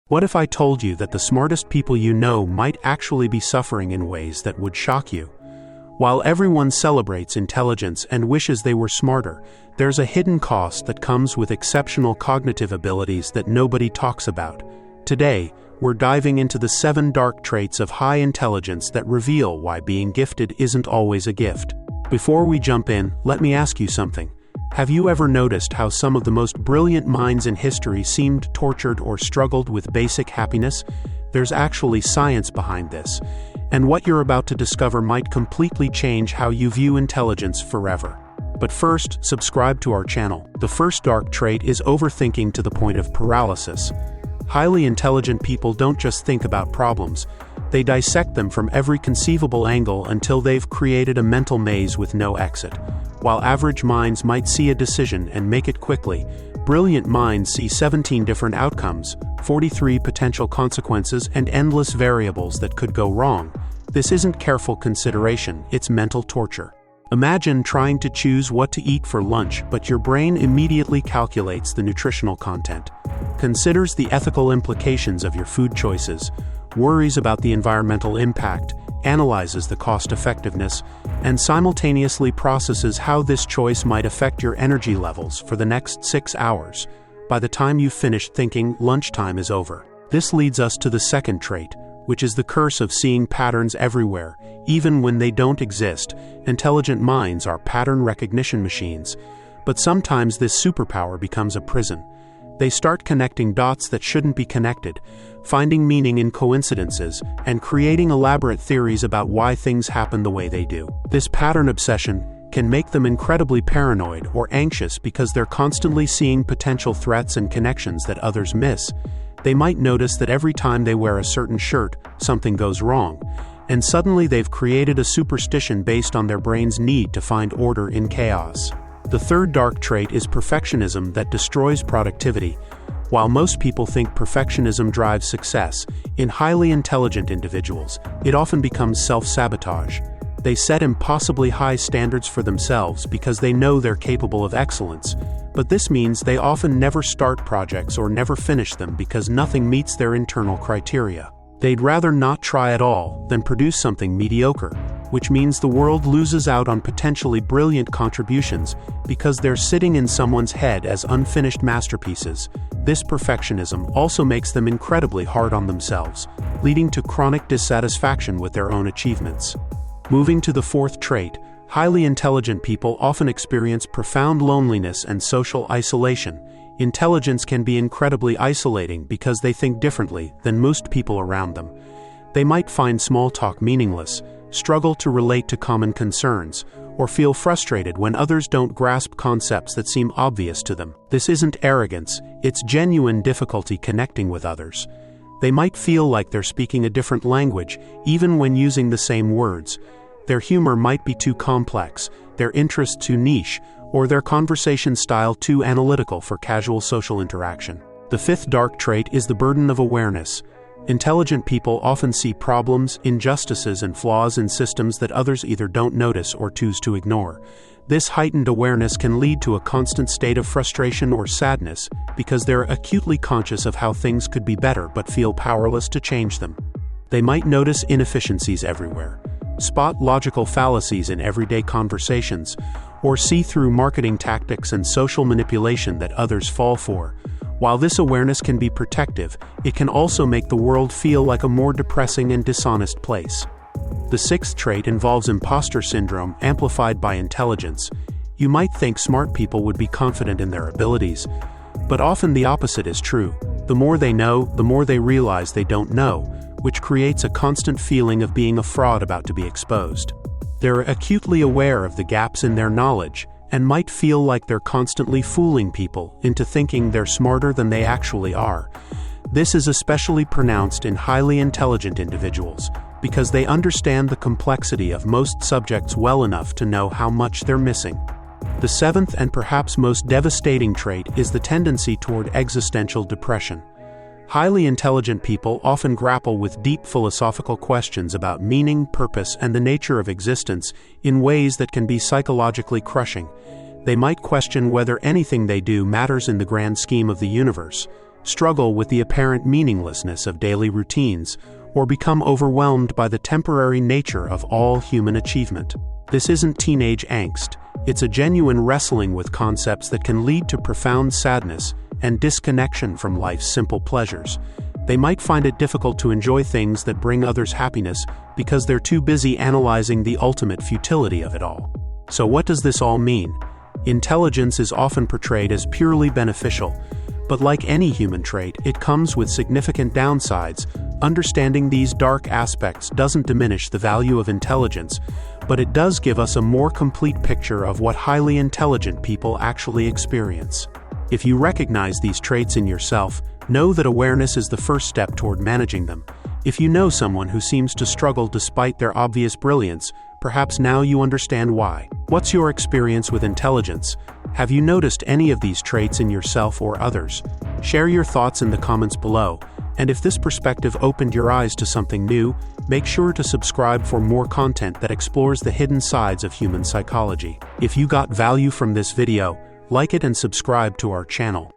What if I told you that the smartest people you know might actually be suffering in ways that would shock you? While everyone celebrates intelligence and wishes they were smarter, there's a hidden cost that comes with exceptional cognitive abilities that nobody talks about. Today, we're diving into the 7 dark traits of high intelligence that reveal why being gifted isn't always a gift. Before we jump in, let me ask you something. Have you ever noticed how some of the most brilliant minds in history seemed tortured or struggled with basic happiness? There's actually science behind this, and what you're about to discover might completely change how you view intelligence forever. But first, subscribe to our channel. The first dark trait is overthinking to the point of paralysis. Highly intelligent people don't just think about problems, they dissect them from every conceivable angle until they've created a mental maze with no exit. While average minds might see a decision and make it quickly, brilliant minds see 17 different outcomes, 43 potential consequences, and endless variables that could go wrong. This isn't careful consideration, it's mental torture. Imagine trying to choose what to eat for lunch, but your brain immediately calculates the nutritional content, considers the ethical implications of your food choices, worries about the environmental impact, analyzes the cost-effectiveness, and simultaneously processes how this choice might affect your energy levels for the next 6 hours. By the time you've finished thinking, lunchtime is over. This leads us to the second trait, which is the curse of seeing patterns everywhere, even when they don't exist. Intelligent minds are pattern recognition machines, but sometimes this superpower becomes a prison. They start connecting dots that shouldn't be connected, finding meaning in coincidences, and creating elaborate theories about why things happen the way they do. This pattern obsession can make them incredibly paranoid or anxious because they're constantly seeing potential threats and connections that others miss. They might notice that every time they wear a certain shirt, something goes wrong, and suddenly they've created a superstition based on their brain's need to find order in chaos. The third dark trait is perfectionism that destroys productivity. While most people think perfectionism drives success, in highly intelligent individuals, it often becomes self-sabotage. They set impossibly high standards for themselves because they know they're capable of excellence, but this means they often never start projects or never finish them because nothing meets their internal criteria. They'd rather not try at all than produce something mediocre, which means the world loses out on potentially brilliant contributions because they're sitting in someone's head as unfinished masterpieces. This perfectionism also makes them incredibly hard on themselves, leading to chronic dissatisfaction with their own achievements. Moving to the fourth trait, highly intelligent people often experience profound loneliness and social isolation. Intelligence can be incredibly isolating because they think differently than most people around them. They might find small talk meaningless, struggle to relate to common concerns, or feel frustrated when others don't grasp concepts that seem obvious to them. This isn't arrogance, it's genuine difficulty connecting with others. They might feel like they're speaking a different language, even when using the same words. Their humor might be too complex, their interests too niche, or their conversation style too analytical for casual social interaction. The fifth dark trait is the burden of awareness. Intelligent people often see problems, injustices, and flaws in systems that others either don't notice or choose to ignore. This heightened awareness can lead to a constant state of frustration or sadness because they're acutely conscious of how things could be better but feel powerless to change them. They might notice inefficiencies everywhere, spot logical fallacies in everyday conversations, or see through marketing tactics and social manipulation that others fall for. While this awareness can be protective, it can also make the world feel like a more depressing and dishonest place. The sixth trait involves imposter syndrome amplified by intelligence. You might think smart people would be confident in their abilities, but often the opposite is true. The more they know, the more they realize they don't know, which creates a constant feeling of being a fraud about to be exposed. They're acutely aware of the gaps in their knowledge and might feel like they're constantly fooling people into thinking they're smarter than they actually are. This is especially pronounced in highly intelligent individuals because they understand the complexity of most subjects well enough to know how much they're missing. The seventh and perhaps most devastating trait is the tendency toward existential depression. Highly intelligent people often grapple with deep philosophical questions about meaning, purpose, and the nature of existence in ways that can be psychologically crushing. They might question whether anything they do matters in the grand scheme of the universe, struggle with the apparent meaninglessness of daily routines, or become overwhelmed by the temporary nature of all human achievement. This isn't teenage angst. It's a genuine wrestling with concepts that can lead to profound sadness and disconnection from life's simple pleasures. They might find it difficult to enjoy things that bring others happiness because they're too busy analyzing the ultimate futility of it all. So what does this all mean? Intelligence is often portrayed as purely beneficial, but like any human trait, it comes with significant downsides. Understanding these dark aspects doesn't diminish the value of intelligence, but it does give us a more complete picture of what highly intelligent people actually experience. If you recognize these traits in yourself, know that awareness is the first step toward managing them. If you know someone who seems to struggle despite their obvious brilliance, perhaps now you understand why. What's your experience with intelligence? Have you noticed any of these traits in yourself or others? Share your thoughts in the comments below, and if this perspective opened your eyes to something new, make sure to subscribe for more content that explores the hidden sides of human psychology. If you got value from this video, like it and subscribe to our channel.